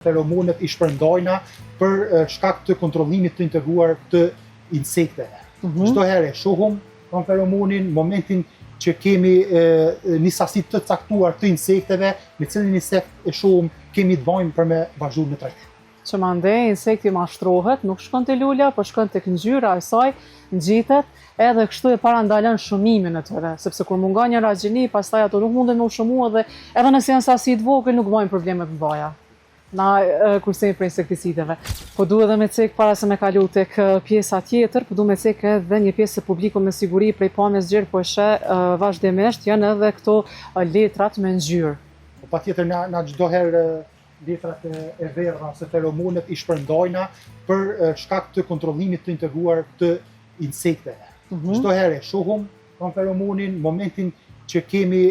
Feromonet i shpërndajna për shkak të kontrollimit të integruar të insekteve. Çdo herë shohum feromonin momentin që kemi një sasi të caktuar të insekteve, me cilin insekt e shohum kemi të bëjmë për me vazhdu në trajtim. Që mandej insekti mashtrohet, nuk shkon te lula, po shkon tek ngjyra e saj, ngjitet, edhe kështu e parandalon shumimin e tyre, sepse kur mungon një ragjini, pastaj ato nuk munden me u shumua dhe edhe nëse janë sasi të vogël nuk bëjnë probleme të mëdha. Na kurse për insekticideve. Po duhet edhe me cek para se me kalu tek pjesa tjetër, po duhet me cek edhe një pjesë të publiku me siguri prej pamjes gjerë, po e sheh vazhdimisht janë edhe këto letrat me ngjyrë. Po patjetër na çdo herë letrat e verdha ose feromonet i shpërndajna për shkak të kontrollimit të integruar të insekteve. Çdo herë shohum feromonin momentin që kemi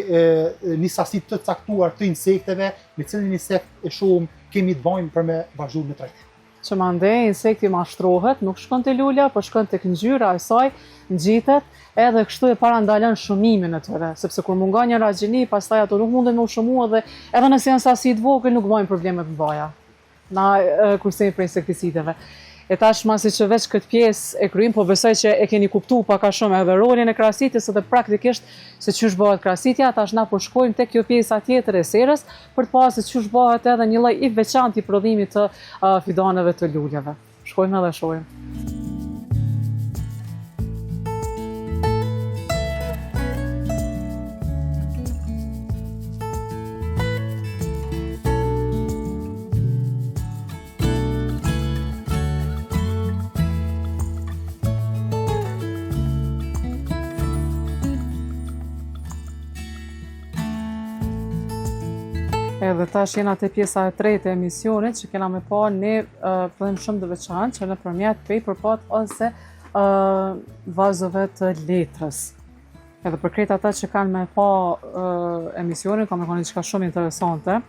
një sasi të caktuar të insekteve, me cilin insekt e shohum kemi të bëjmë për me vazhdu në trajtim. Që mandej insekti mashtrohet, nuk shkon te lula, po shkon tek ngjyra e saj, ngjitet, edhe kështu e parandalon shumimin e tyre, sepse kur mungon një ragjini, pastaj ato nuk munden me u shumua dhe edhe nëse janë sasi të vogël nuk bëjnë probleme të mëdha. Na kurse për insekticideve. E tashma si që veç këtë pjesë e kryim, po besoj që e keni kuptu pak a shumë edhe rolin e krahasitjes edhe praktikisht se çysh bëhet krahasitja, tash na po shkojmë tek kjo pjesa tjetër e serës për të parë se çysh bëhet edhe një lloj i veçantë i prodhimit të fidaneve të luleve. Shkojmë edhe shohim. Edhe tash jena te pjesa e tretë e emisionit që kena me pa një prodhim shumë të veçantë që nëpërmjet paperpot ose vazove të letrës. Edhe për krejt ata që kanë me pa emisionin, ka me qenë diçka shumë interesante.